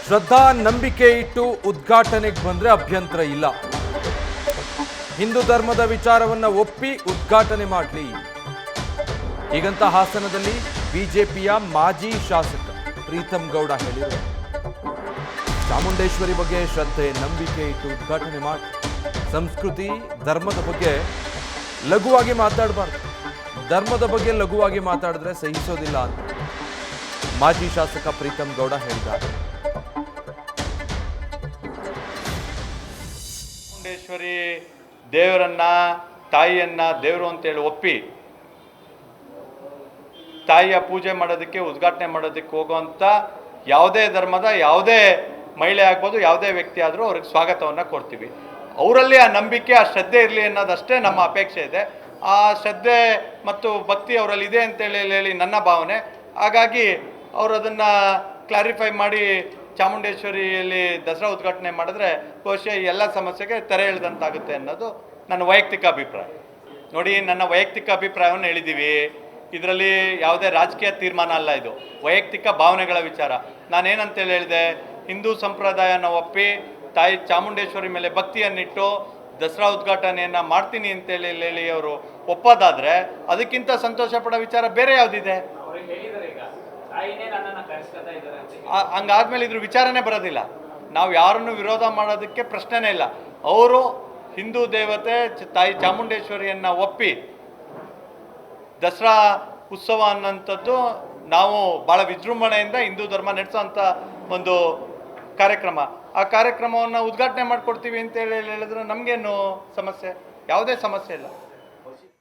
ಶ್ರದ್ಧಾ ನಂಬಿಕೆ ಇಟ್ಟು ಉದ್ಘಾಟನೆಗೆ ಬಂದ್ರೆ ಅಭ್ಯಂತರ ಇಲ್ಲ. ಹಿಂದೂ ಧರ್ಮದ ವಿಚಾರವನ್ನ ಒಪ್ಪಿ ಉದ್ಘಾಟನೆ ಮಾಡಲಿ. ಹೀಗಂತ ಹಾಸನದಲ್ಲಿ ಬಿಜೆಪಿಯ ಮಾಜಿ ಶಾಸಕ ಪ್ರೀತಮ್ ಗೌಡ ಹೇಳಿದರು. ಚಾಮುಂಡೇಶ್ವರಿ ಬಗ್ಗೆ ಶ್ರದ್ಧೆ ನಂಬಿಕೆ ಇಟ್ಟು ಉದ್ಘಾಟನೆ ಮಾಡಿ. ಸಂಸ್ಕೃತಿ ಧರ್ಮದ ಬಗ್ಗೆ ಲಘುವಾಗಿ ಮಾತಾಡಬಾರ್ದು. ಧರ್ಮದ ಬಗ್ಗೆ ಲಘುವಾಗಿ ಮಾತಾಡಿದ್ರೆ ಸಹಿಸೋದಿಲ್ಲ ಅಂತ ಮಾಜಿ ಶಾಸಕ ಪ್ರೀತಮ್ ಗೌಡ ಹೇಳಿದ್ದಾರೆ. ಚಾಮುಂಡೇಶ್ವರಿ ದೇವರನ್ನ ತಾಯಿಯನ್ನ ದೇವರು ಅಂತೇಳಿ ಒಪ್ಪಿ ತಾಯಿಯ ಪೂಜೆ ಮಾಡೋದಕ್ಕೆ ಉದ್ಘಾಟನೆ ಮಾಡೋದಕ್ಕೆ ಹೋಗುವಂಥ ಯಾವುದೇ ಧರ್ಮದ ಯಾವುದೇ ಮಹಿಳೆ ಆಗ್ಬೋದು, ಯಾವುದೇ ವ್ಯಕ್ತಿ ಆದರೂ ಅವ್ರಿಗೆ ಸ್ವಾಗತವನ್ನು ಕೊಡ್ತೀವಿ. ಅವರಲ್ಲಿ ಆ ನಂಬಿಕೆ, ಆ ಶ್ರದ್ಧೆ ಇರಲಿ ಅನ್ನೋದಷ್ಟೇ ನಮ್ಮ ಅಪೇಕ್ಷೆ ಇದೆ. ಆ ಶ್ರದ್ಧೆ ಮತ್ತು ಭಕ್ತಿ ಅವರಲ್ಲಿ ಇದೆ ಅಂತೇಳಿ ನನ್ನ ಭಾವನೆ. ಹಾಗಾಗಿ ಅವರು ಅದನ್ನು ಕ್ಲಾರಿಫೈ ಮಾಡಿ ಚಾಮುಂಡೇಶ್ವರಿಯಲ್ಲಿ ದಸರಾ ಉದ್ಘಾಟನೆ ಮಾಡಿದ್ರೆ ಬಹುಶಃ ಈ ಎಲ್ಲ ಸಮಸ್ಯೆಗೆ ತೆರೆ ಎಳೆದಂತಾಗುತ್ತೆ ಅನ್ನೋದು ನನ್ನ ವೈಯಕ್ತಿಕ ಅಭಿಪ್ರಾಯ. ನೋಡಿ, ನನ್ನ ವೈಯಕ್ತಿಕ ಅಭಿಪ್ರಾಯವನ್ನು ಹೇಳಿದ್ದೀವಿ. ಇದರಲ್ಲಿ ಯಾವುದೇ ರಾಜಕೀಯ ತೀರ್ಮಾನ ಅಲ್ಲ, ಇದು ವೈಯಕ್ತಿಕ ಭಾವನೆಗಳ ವಿಚಾರ. ನಾನೇನಂತೇಳಿ ಹೇಳಿದೆ, ಹಿಂದೂ ಸಂಪ್ರದಾಯನ ಒಪ್ಪಿ ತಾಯಿ ಚಾಮುಂಡೇಶ್ವರಿ ಮೇಲೆ ಭಕ್ತಿಯನ್ನಿಟ್ಟು ದಸರಾ ಉದ್ಘಾಟನೆಯನ್ನು ಮಾಡ್ತೀನಿ ಅಂತೇಳಿ ಅವರು ಒಪ್ಪೋದಾದರೆ ಅದಕ್ಕಿಂತ ಸಂತೋಷ ಪಡೋ ವಿಚಾರ ಬೇರೆ ಯಾವುದಿದೆ? ಹಂಗಾದ್ಮೇಲೆ ಇದ್ರ ವಿಚಾರನೇ ಬರೋದಿಲ್ಲ. ನಾವು ಯಾರನ್ನು ವಿರೋಧ ಮಾಡೋದಕ್ಕೆ ಪ್ರಶ್ನೆನೇ ಇಲ್ಲ. ಅವರು ಹಿಂದೂ ದೇವತೆ ತಾಯಿ ಚಾಮುಂಡೇಶ್ವರಿಯನ್ನು ಒಪ್ಪಿ ದಸರಾ ಉತ್ಸವ ಅನ್ನೋಂಥದ್ದು ನಾವು ಭಾಳ ವಿಜೃಂಭಣೆಯಿಂದ ಹಿಂದೂ ಧರ್ಮ ನಡೆಸೋಂಥ ಒಂದು ಕಾರ್ಯಕ್ರಮ. ಆ ಕಾರ್ಯಕ್ರಮವನ್ನು ಉದ್ಘಾಟನೆ ಮಾಡಿಕೊಡ್ತೀವಿ ಅಂತೇಳಿ ಹೇಳಿದ್ರೆ ನಮಗೇನು ಸಮಸ್ಯೆ? ಯಾವುದೇ ಸಮಸ್ಯೆ ಇಲ್ಲ.